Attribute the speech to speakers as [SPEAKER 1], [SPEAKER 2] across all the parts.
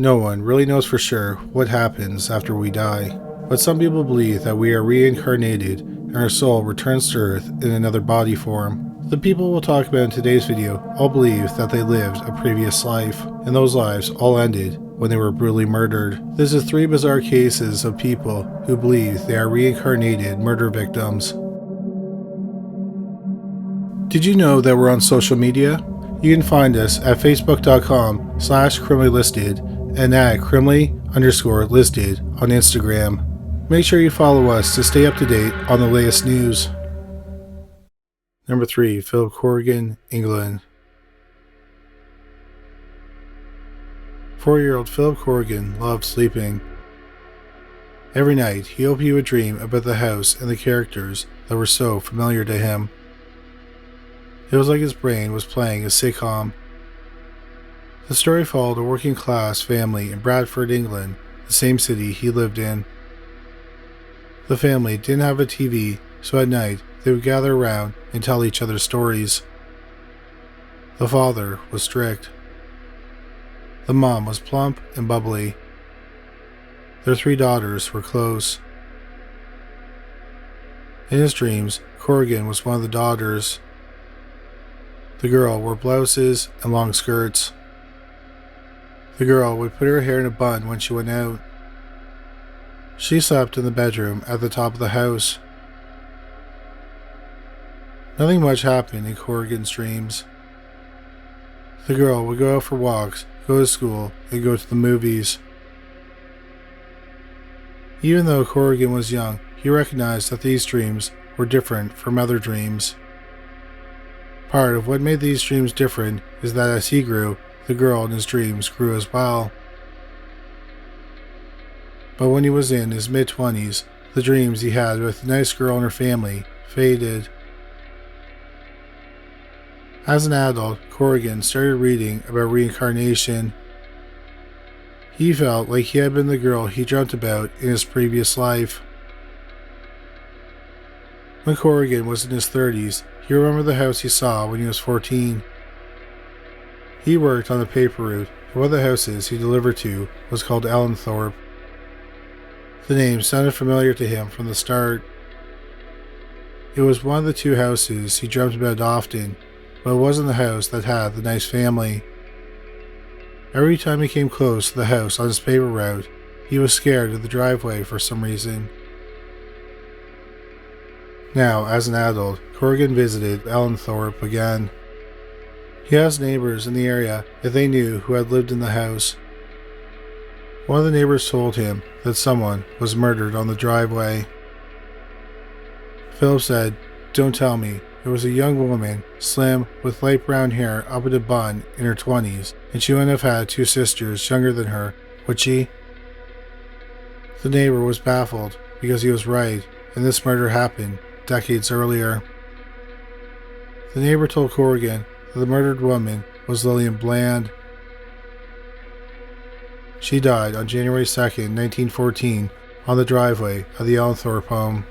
[SPEAKER 1] No one really knows for sure what happens after we die, but some people believe that we are reincarnated and our soul returns to Earth in another body form. The people we'll talk about in today's video all believe that they lived a previous life, and those lives all ended when they were brutally murdered. This is 3 bizarre cases of people who believe they are reincarnated murder victims. Did you know that we're on social media? You can find us at facebook.com/criminallylisted and at criminally_listed on Instagram. Make sure you follow us to stay up to date on the latest news. Number 3. Philip Corrigan, England. 4-year-old Philip Corrigan loved sleeping. Every night, he hoped he would dream about the house and the characters that were so familiar to him. It was like his brain was playing a sitcom. The story followed a working-class family in Bradford, England, the same city he lived in. The family didn't have a TV, so at night they would gather around and tell each other stories. The father was strict. The mom was plump and bubbly. Their 3 daughters were close. In his dreams, Corrigan was one of the daughters. The girl wore blouses and long skirts. The girl would put her hair in a bun when she went out. She slept in the bedroom at the top of the house. Nothing much happened in Corrigan's dreams. The girl would go out for walks, go to school, and go to the movies. Even though Corrigan was young, he recognized that these dreams were different from other dreams. Part of what made these dreams different is that as he grew, the girl in his dreams grew as well. But when he was in his mid-20s, the dreams he had with the nice girl and her family faded. As an adult, Corrigan started reading about reincarnation. He felt like he had been the girl he dreamt about in his previous life. When Corrigan was in his 30s, he remembered the house he saw when he was 14. He worked on the paper route, and one of the houses he delivered to was called Ellenthorpe. The name sounded familiar to him from the start. It was one of the 2 houses he dreamt about often, but it wasn't the house that had the nice family. Every time he came close to the house on his paper route, he was scared of the driveway for some reason. Now, as an adult, Corrigan visited Ellenthorpe again. He asked neighbors in the area if they knew who had lived in the house. One of the neighbors told him that someone was murdered on the driveway. Philip said, "Don't tell me. It was a young woman, slim, with light brown hair up in a bun, in her 20s, and she wouldn't have had 2 sisters younger than her, would she?" The neighbor was baffled because he was right, and this murder happened decades earlier. The neighbor told Corrigan that the murdered woman was Lillian Bland. She died on January 2nd, 1914, on the driveway of the Ellenthorpe home.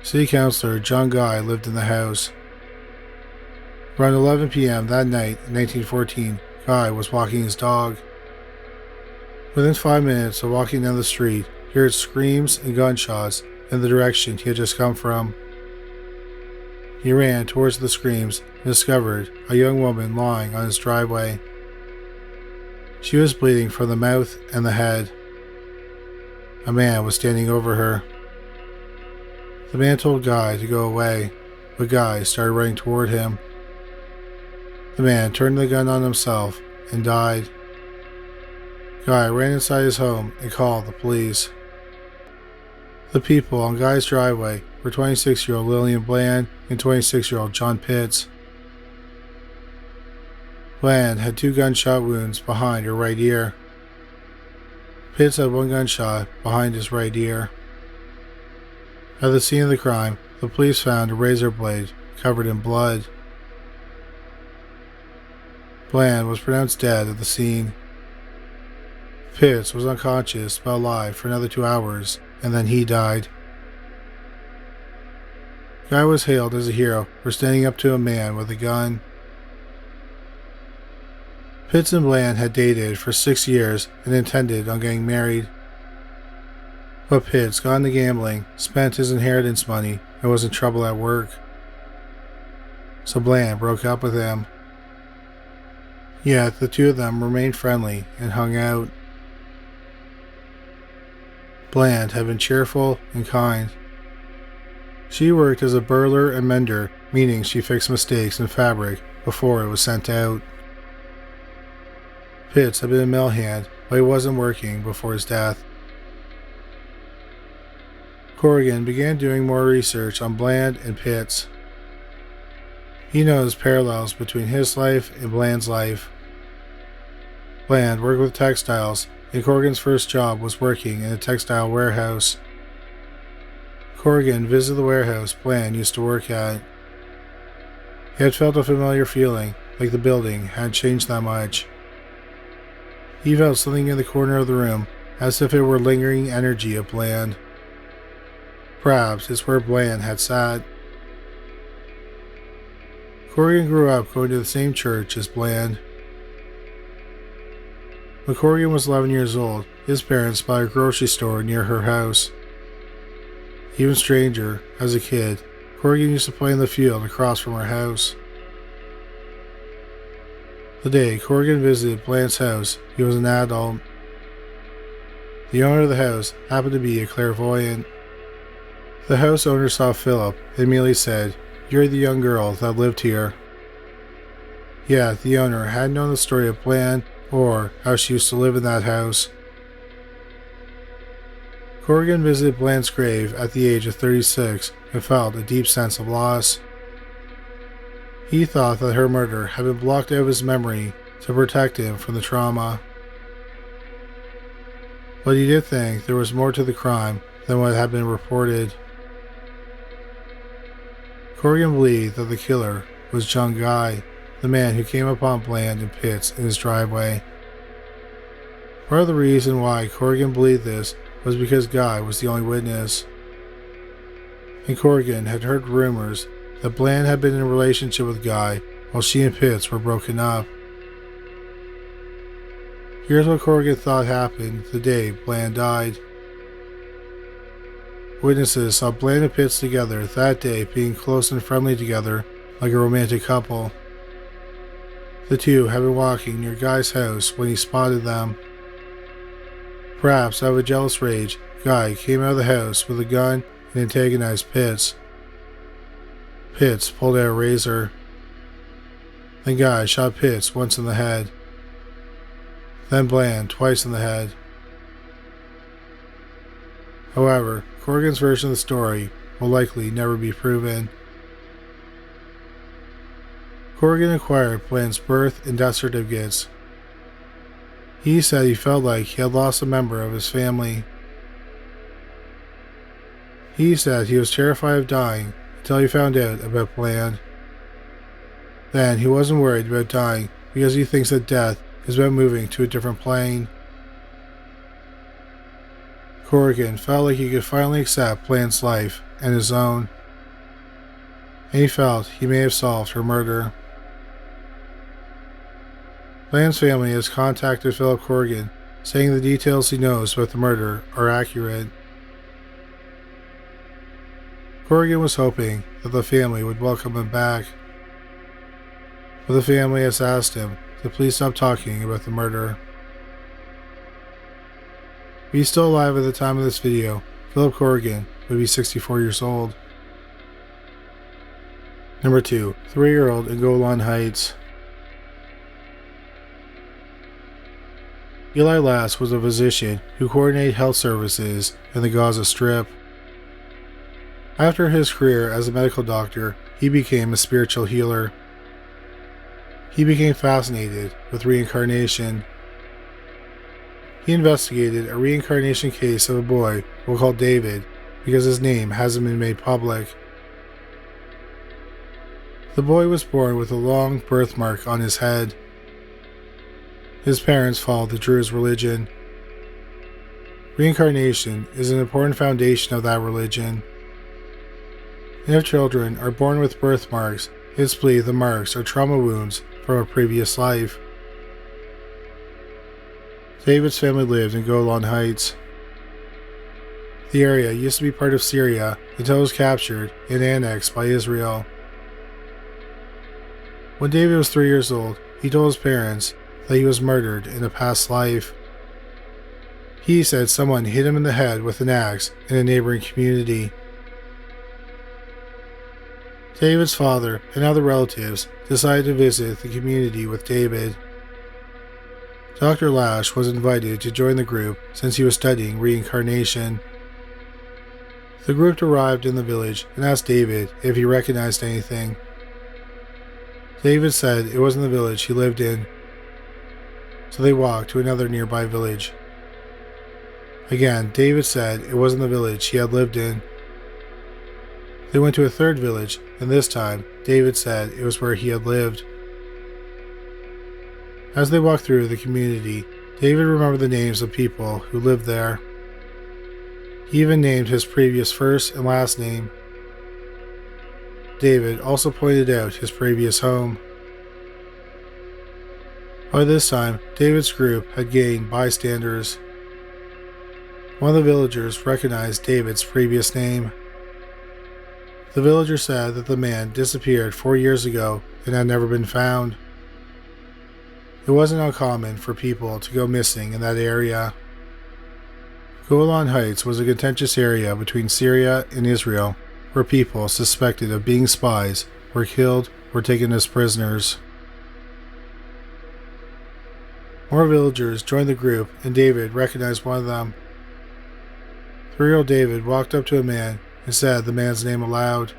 [SPEAKER 1] City Councillor John Guy lived in the house. Around 11 p.m. that night in 1914, Guy was walking his dog. Within 5 minutes of walking down the street, he heard screams and gunshots in the direction he had just come from. He ran towards the screams and discovered a young woman lying on his driveway. She was bleeding from the mouth and the head. A man was standing over her. The man told Guy to go away, but Guy started running toward him. The man turned the gun on himself and died. Guy ran inside his home and called the police. The people on Guy's driveway were 26-year-old Lillian Bland and 26-year-old John Pitts. Bland had 2 gunshot wounds behind her right ear. Pitts had 1 gunshot behind his right ear. At the scene of the crime, the police found a razor blade covered in blood. Bland was pronounced dead at the scene. Pitts was unconscious but alive for another 2 hours, and then he died. Guy was hailed as a hero for standing up to a man with a gun. Pitts and Bland had dated for 6 years and intended on getting married. But Pitts got into gambling, spent his inheritance money, and was in trouble at work. So Bland broke up with him. Yet the two of them remained friendly and hung out. Bland had been cheerful and kind. She worked as a burler and mender, meaning she fixed mistakes in fabric before it was sent out. Pitts had been a mill hand, but he wasn't working before his death. Corrigan began doing more research on Bland and Pitts. He noticed parallels between his life and Bland's life. Bland worked with textiles, and Corrigan's first job was working in a textile warehouse. Corrigan visited the warehouse Bland used to work at. He had felt a familiar feeling, like the building hadn't changed that much. He felt something in the corner of the room, as if it were lingering energy of Bland. Perhaps it's where Bland had sat. Corrigan grew up going to the same church as Bland. When Corrigan was 11 years old, his parents bought a grocery store near her house. Even stranger, as a kid, Corrigan used to play in the field across from her house. The day Corrigan visited Bland's house, he was an adult. The owner of the house happened to be a clairvoyant. The house owner saw Philip and immediately said, "You're the young girl that lived here." Yet the owner hadn't known the story of Bland or how she used to live in that house. Corrigan visited Bland's grave at the age of 36 and felt a deep sense of loss. He thought that her murder had been blocked out of his memory to protect him from the trauma. But he did think there was more to the crime than what had been reported. Corrigan believed that the killer was John Guy, the man who came upon Bland and Pitts in his driveway. Part of the reason why Corrigan believed this was because Guy was the only witness. And Corrigan had heard rumors that Bland had been in a relationship with Guy while she and Pitts were broken up. Here's what Corrigan thought happened the day Bland died. Witnesses saw Bland and Pitts together that day, being close and friendly together like a romantic couple. The two had been walking near Guy's house when he spotted them. Perhaps out of a jealous rage, Guy came out of the house with a gun and antagonized Pitts. Pitts pulled out a razor. Then Guy shot Pitts once in the head. Then Bland twice in the head. However, Corrigan's version of the story will likely never be proven. Corrigan acquired Bland's birth and death certificates. He said he felt like he had lost a member of his family. He said he was terrified of dying until he found out about Bland. Then he wasn't worried about dying because he thinks that death is about moving to a different plane. Corrigan felt like he could finally accept Bland's life and his own, and he felt he may have solved her murder. Bland's family has contacted Philip Corrigan, saying the details he knows about the murder are accurate. Corrigan was hoping that the family would welcome him back, but the family has asked him to please stop talking about the murder. If he's still alive at the time of this video, Philip Corrigan would be 64 years old. Number 2. 3-year-old in Golan Heights. Eli Lass was a physician who coordinated health services in the Gaza Strip. After his career as a medical doctor, he became a spiritual healer. He became fascinated with reincarnation. He investigated a reincarnation case of a boy we'll call David because his name hasn't been made public. The boy was born with a long birthmark on his head. His parents followed the Druze religion. Reincarnation is an important foundation of that religion. And if children are born with birthmarks, it's believed the marks are trauma wounds from a previous life. David's family lived in Golan Heights. The area used to be part of Syria until it was captured and annexed by Israel. When David was 3 years old, he told his parents that he was murdered in a past life. He said someone hit him in the head with an axe in a neighboring community. David's father and other relatives decided to visit the community with David. Dr. Lash was invited to join the group since he was studying reincarnation. The group arrived in the village and asked David if he recognized anything. David said it wasn't the village he lived in, so they walked to another nearby village. Again, David said it wasn't the village he had lived in. They went to a third village, and this time, David said it was where he had lived. As they walked through the community, David remembered the names of people who lived there. He even named his previous first and last name. David also pointed out his previous home. By this time, David's group had gained bystanders. One of the villagers recognized David's previous name. The villager said that the man disappeared 4 years ago and had never been found. It wasn't uncommon for people to go missing in that area. Golan Heights was a contentious area between Syria and Israel, where people suspected of being spies were killed or taken as prisoners. More villagers joined the group, and David recognized one of them. 3-year-old David walked up to a man and said the man's name aloud.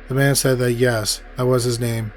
[SPEAKER 1] The man said that yes, that was his name.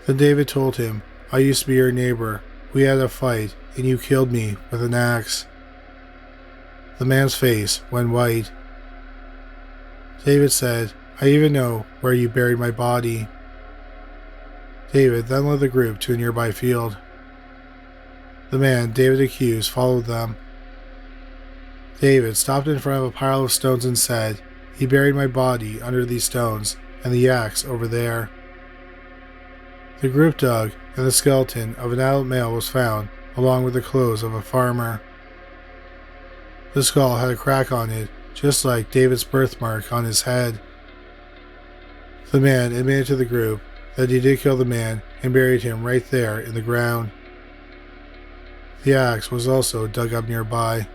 [SPEAKER 1] Then David told him, "I used to be your neighbor. We had a fight, and you killed me with an axe." The man's face went white. David said, "I even know where you buried my body." David then led the group to a nearby field. The man David accused followed them. David stopped in front of a pile of stones and said, "He buried my body under these stones, and the axe over there." The group dug, and the skeleton of an adult male was found, along with the clothes of a farmer. The skull had a crack on it, just like David's birthmark on his head. The man admitted to the group that he did kill the man and buried him right there in the ground. The axe was also dug up nearby.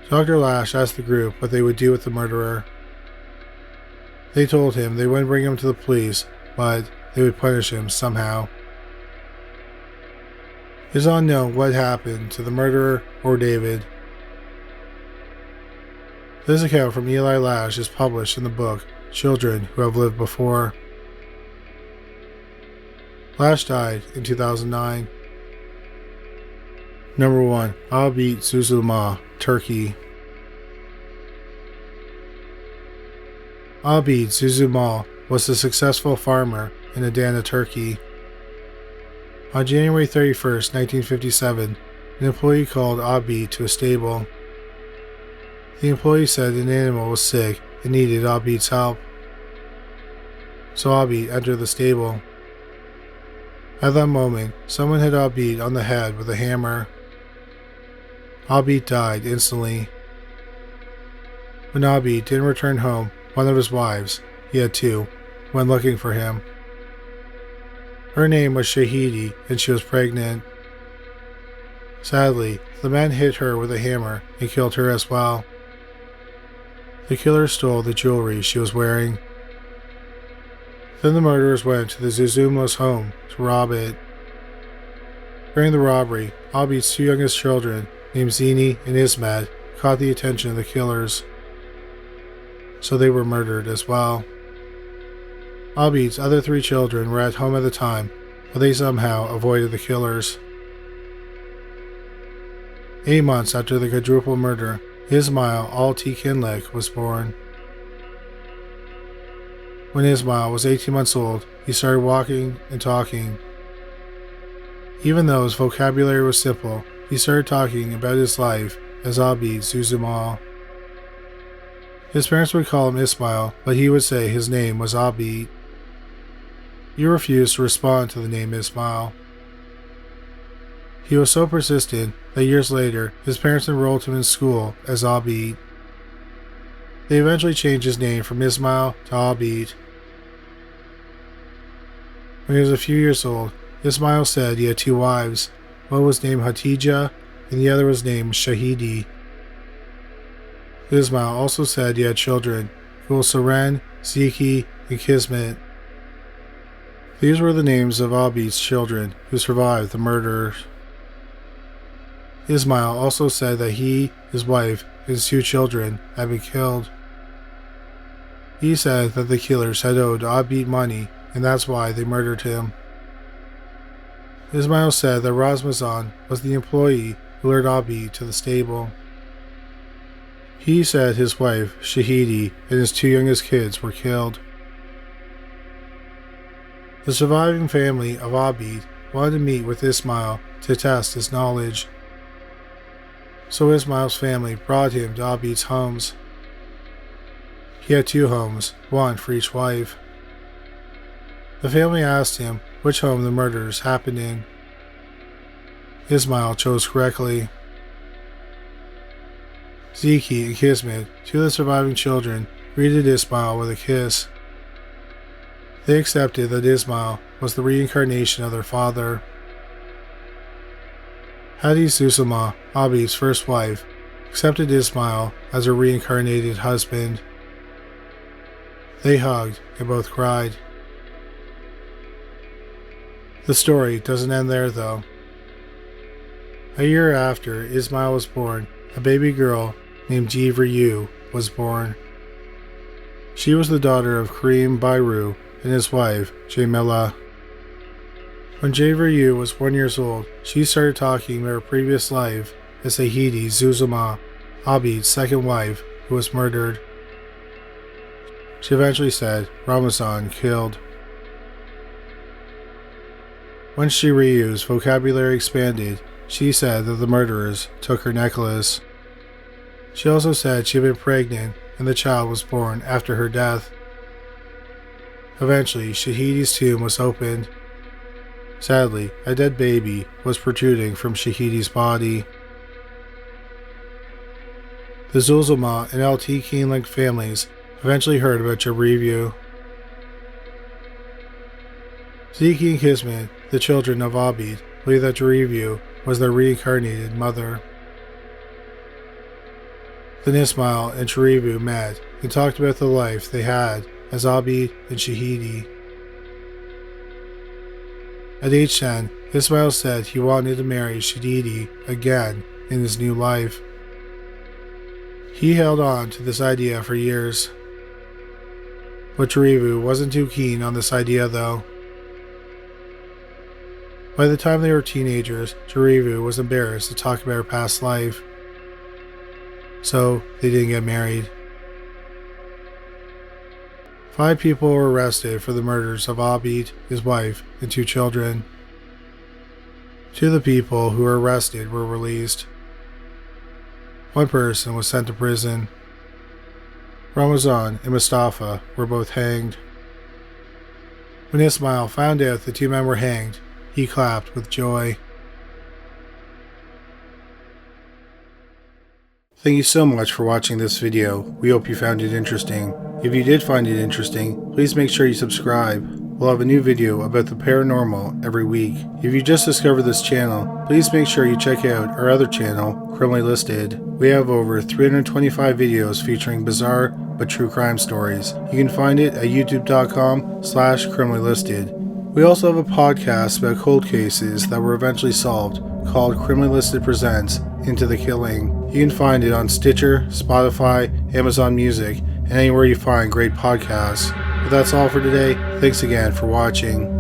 [SPEAKER 1] Dr. Lash asked the group what they would do with the murderer. They told him they wouldn't bring him to the police, but they would punish him somehow. It is unknown what happened to the murderer or David. This account from Eli Lash is published in the book Children Who Have Lived Before. Lash died in 2009. Number 1. Abut Suzulmus, Turkey. Abut Suzulmus was a successful farmer in Adana, Turkey. On January 31st, 1957, an employee called Abut to a stable. The employee said an animal was sick and needed Abut's help. So Abut entered the stable. At that moment, someone hit Abut on the head with a hammer. Abut died instantly. When Abut didn't return home, one of his wives, he had 2, went looking for him. Her name was Shahidi, and she was pregnant. Sadly, the man hit her with a hammer and killed her as well. The killer stole the jewelry she was wearing. Then the murderers went to the Suzulmus home to rob it. During the robbery, Abut's 2 youngest children, named Zini and Ismet, caught the attention of the killers, so they were murdered as well. Abut's other 3 children were at home at the time, but they somehow avoided the killers. 8 months after the quadruple murder, Ismail al-Kinlik was born. When Ismail was 18 months old, he started walking and talking. Even though his vocabulary was simple, he started talking about his life as Abut Suzulmus. His parents would call him Ismail, but he would say his name was Abut. He refused to respond to the name Ismail. He was so persistent that years later, his parents enrolled him in school as Abut. They eventually changed his name from Ismail to Abut. When he was a few years old, Ismail said he had 2 wives. One was named Hatija, and the other was named Shahidi. Ismail also said he had children, Seren, Ziki, and Kismet. These were the names of Abut's children who survived the murderers. Ismail also said that he, his wife, and his 2 children had been killed. He said that the killers had owed Abut money, and that's why they murdered him. Ismail said that Ramazan was the employee who lured Abut to the stable. He said his wife, Shahidi, and his 2 youngest kids were killed. The surviving family of Abut wanted to meet with Ismail to test his knowledge. So Ismail's family brought him to Abut's homes. He had 2 homes, one for each wife. The family asked him which home the murders happened in. Ismail chose correctly. Ziki and Kismet, 2 of the surviving children, greeted Ismail with a kiss. They accepted that Ismail was the reincarnation of their father. Abut Suzulmus, Abut's first wife, accepted Ismail as her reincarnated husband. They hugged and both cried. The story doesn't end there though. A year after Ismail was born, a baby girl named Jivryu was born. She was the daughter of Karim Bairu and his wife, Jamila. When Jivryu was 1 year old, she started talking about her previous life as Sahidi Zuzulma, Abut's second wife, who was murdered. She eventually said Ramazan killed. When Jivyu's vocabulary expanded, she said that the murderers took her necklace. She also said she had been pregnant and the child was born after her death. Eventually, Shahidi's tomb was opened. Sadly, a dead baby was protruding from Shahidi's body. The Zuzulma and LT Keen-linked families eventually heard about Jivryu. Ziki and Kismet, the children of Abut, believed that Jivryu was their reincarnated mother. Then Ismail and Jivryu met and talked about the life they had as Abut and Shahidi. At age 10, Ismail said he wanted to marry Shahidi again in his new life. He held on to this idea for years. But Jivryu wasn't too keen on this idea though. By the time they were teenagers, Jivryu was embarrassed to talk about her past life. So they didn't get married. 5 people were arrested for the murders of Abut, his wife, and 2 children. 2 of the people who were arrested were released. 1 person was sent to prison. Ramazan and Mustafa were both hanged. When Ismail found out the 2 men were hanged, he clapped with joy. Thank you so much for watching this video. We hope you found it interesting. If you did find it interesting, please make sure you subscribe. We'll have a new video about the paranormal every week. If you just discovered this channel, please make sure you check out our other channel, Criminally Listed. We have over 325 videos featuring bizarre but true crime stories. You can find it at youtube.com/criminallylisted. We also have a podcast about cold cases that were eventually solved called Criminally Listed Presents Into the Killing. You can find it on Stitcher, Spotify, Amazon Music, and anywhere you find great podcasts. But that's all for today. Thanks again for watching.